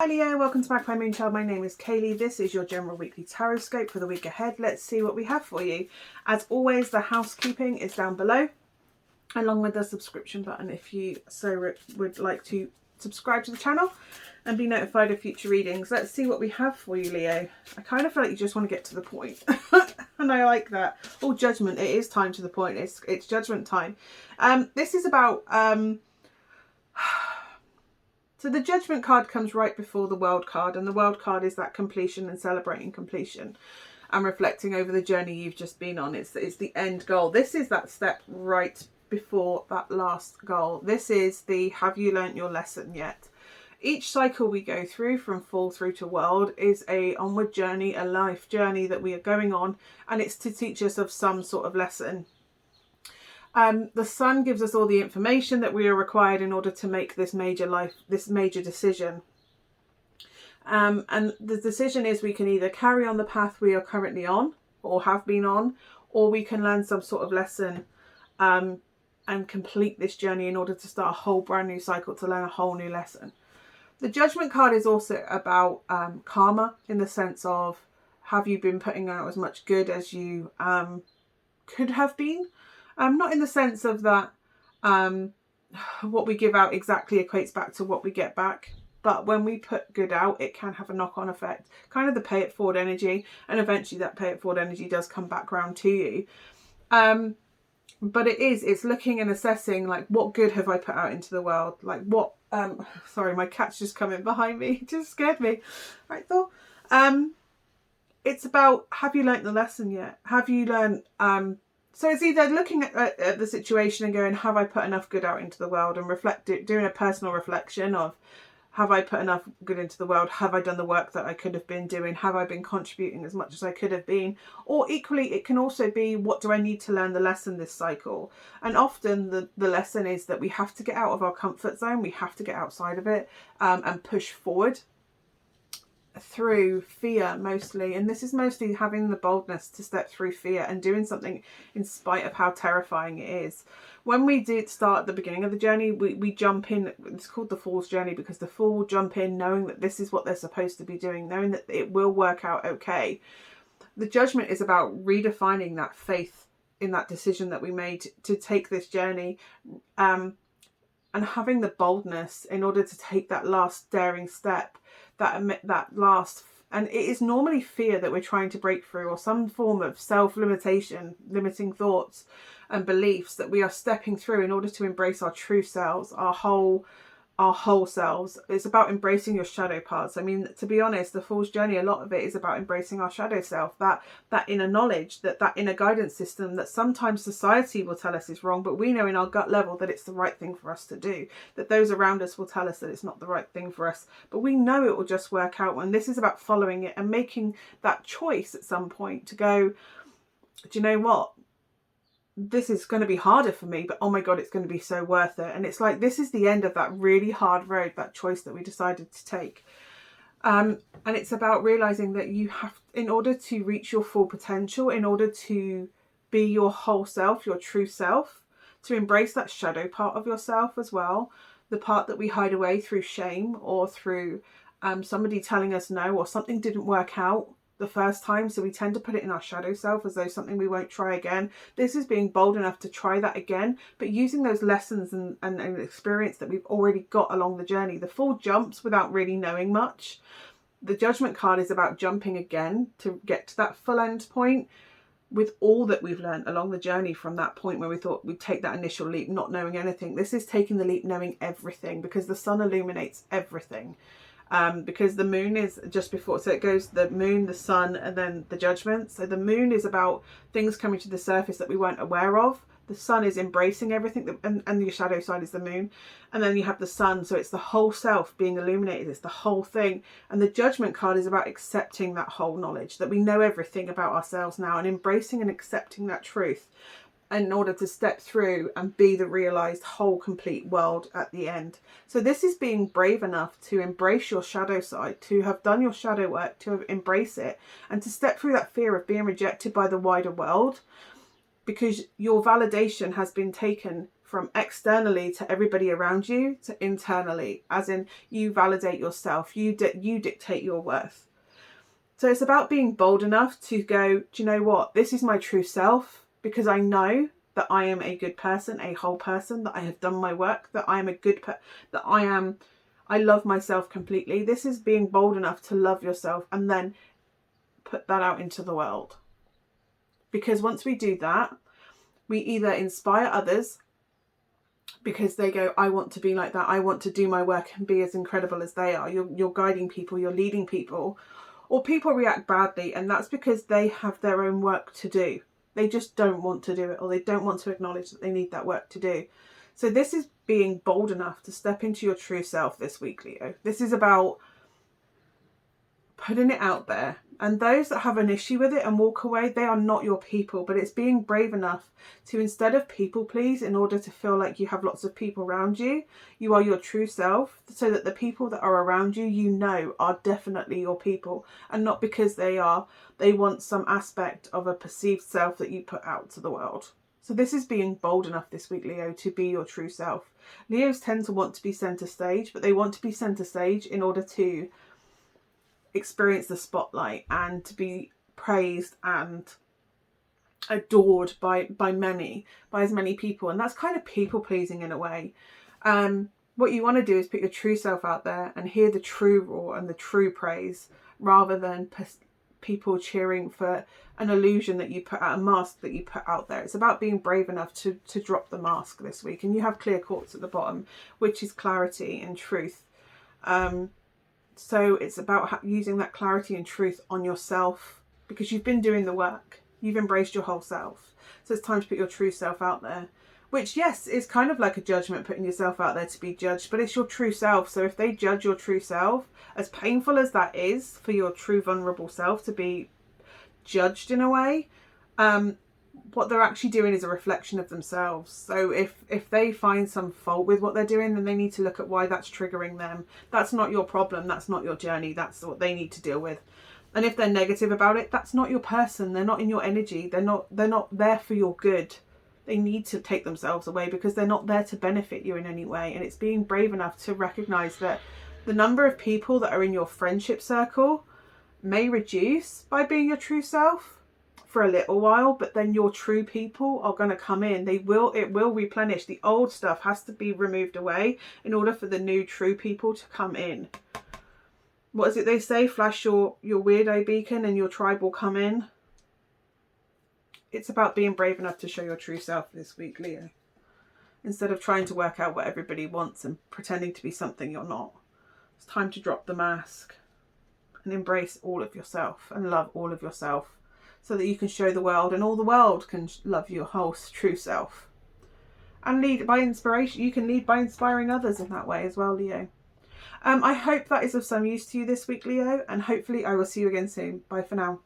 Hi Leo, welcome to Magpie Moonchild. My name is Kayleigh. This is your general weekly Tarotscope for the week ahead. Let's see what we have for you. As always, the housekeeping is down below, along with the subscription button if you would like to subscribe to the channel and be notified of future readings. Let's see what we have for you, Leo. I kind of feel like you just want to get to the point. And I like that. Oh, judgment. It is time to the point. It's judgment time. This is about... So the judgment card comes right before the world card, and the world card is that completion and celebrating completion and reflecting over the journey you've just been on. It's the end goal. This is that step right before that last goal. This is the have you learnt your lesson yet? Each cycle we go through from fall through to world is a onward journey, a life journey that we are going on, and it's to teach us of some sort of lesson. The sun gives us all the information that we are required in order to make this major decision. And the decision is we can either carry on the path we are currently on or have been on, or we can learn some sort of lesson and complete this journey in order to start a whole brand new cycle, to learn a whole new lesson. The judgment card is also about karma, in the sense of, have you been putting out as much good as you could have been? Not in the sense of that what we give out exactly equates back to what we get back. But when we put good out, it can have a knock-on effect. Kind of the pay it forward energy. And eventually that pay it forward energy does come back round to you. But it's looking and assessing, like, what good have I put out into the world? Like what... sorry, my cat's just come in behind me. It just scared me. Right, Thor? It's about, have you learnt the lesson yet? Have you learnt... So it's either looking at the situation and going, have I put enough good out into the world, and doing a personal reflection of, have I put enough good into the world? Have I done the work that I could have been doing? Have I been contributing as much as I could have been? Or equally, it can also be, what do I need to learn the lesson this cycle? And often the lesson is that we have to get out of our comfort zone. We have to get outside of it and push forward through fear mostly. And this is mostly having the boldness to step through fear and doing something in spite of how terrifying it is. When we did start at the beginning of the journey, we jump in. It's called the fool's journey because the fool jump in knowing that this is what they're supposed to be doing, knowing that it will work out okay. The judgment is about redefining that faith in that decision that we made to take this journey, and having the boldness in order to take that last daring step, that last, and it is normally fear that we're trying to break through, or some form of self-limitation, limiting thoughts and beliefs that we are stepping through in order to embrace our true selves, our whole selves. It's about embracing your shadow parts. I mean, to be honest, the Fool's Journey, a lot of it is about embracing our shadow self, that inner knowledge, that inner guidance system that sometimes society will tell us is wrong, but we know in our gut level that it's the right thing for us to do, that those around us will tell us that it's not the right thing for us, but we know it will just work out. And this is about following it and making that choice at some point to go, do you know what? This is going to be harder for me, but oh my God, it's going to be so worth it. And it's like, this is the end of that really hard road, that choice that we decided to take. And it's about realizing that you have, in order to reach your full potential, in order to be your whole self, your true self, to embrace that shadow part of yourself as well, the part that we hide away through shame or through somebody telling us no, or something didn't work out the first time, so we tend to put it in our shadow self as though something we won't try again. This is being bold enough to try that again, but using those lessons and experience that we've already got along the journey. The Fool jumps without really knowing much. The Judgment card is about jumping again to get to that full end point with all that we've learned along the journey from that point where we thought we'd take that initial leap not knowing anything. This is taking the leap knowing everything, because the sun illuminates everything. Because the moon is just before, so it goes the moon, the sun, and then the judgment. So the moon is about things coming to the surface that we weren't aware of. The sun is embracing everything, and your shadow side is the moon. And then you have the sun, so it's the whole self being illuminated. It's the whole thing. And the judgment card is about accepting that whole knowledge, that we know everything about ourselves now, and embracing and accepting that truth in order to step through and be the realized whole complete world at the end. So this is being brave enough to embrace your shadow side, to have done your shadow work, to embrace it, and to step through that fear of being rejected by the wider world, because your validation has been taken from externally to everybody around you to internally, as in you validate yourself, you dictate your worth. So it's about being bold enough to go, do you know what? This is my true self, because I know that I am a good person, a whole person, that I have done my work, that I am a good that I love myself completely. This is being bold enough to love yourself and then put that out into the world. Because once we do that, we either inspire others because they go, I want to be like that. I want to do my work and be as incredible as they are. You're guiding people, you're leading people. Or people react badly, and that's because they have their own work to do. They just don't want to do it, or they don't want to acknowledge that they need that work to do. So this is being bold enough to step into your true self this week, Leo. This is about putting it out there. And those that have an issue with it and walk away, they are not your people. But it's being brave enough to, instead of people please in order to feel like you have lots of people around you, you are your true self, so that the people that are around you, you know, are definitely your people, and not because they want some aspect of a perceived self that you put out to the world. So this is being bold enough this week, Leo, to be your true self. Leos tend to want to be centre stage, but they want to be centre stage in order to experience the spotlight and to be praised and adored by as many people. And that's kind of people pleasing in a way. What you want to do is put your true self out there and hear the true roar and the true praise, rather than people cheering for an illusion that you put out, a mask that you put out there. It's about being brave enough to drop the mask this week. And you have clear quartz at the bottom, which is clarity and truth. So it's about using that clarity and truth on yourself, because you've been doing the work. You've embraced your whole self. So it's time to put your true self out there, which, yes, is kind of like a judgment, putting yourself out there to be judged, but it's your true self. So if they judge your true self, as painful as that is for your true vulnerable self to be judged in a way, what they're actually doing is a reflection of themselves. So if they find some fault with what they're doing, then they need to look at why that's triggering them. That's not your problem. That's not your journey. That's what they need to deal with. And if they're negative about it, that's not your person. They're not in your energy. They're not there for your good. They need to take themselves away, because they're not there to benefit you in any way. And it's being brave enough to recognize that the number of people that are in your friendship circle may reduce by being your true self for a little while, but then your true people are going to come in. It will replenish. The old stuff has to be removed away in order for the new true people to come in. What is it they say? Flash your weirdo beacon and your tribe will come in. It's about being brave enough to show your true self this week, Leo. Instead of trying to work out what everybody wants and pretending to be something you're not. It's time to drop the mask and embrace all of yourself and love all of yourself, so that you can show the world, and all the world can love your whole true self. And lead by inspiration. You can lead by inspiring others in that way as well, Leo. I hope that is of some use to you this week, Leo, and hopefully I will see you again soon. Bye for now.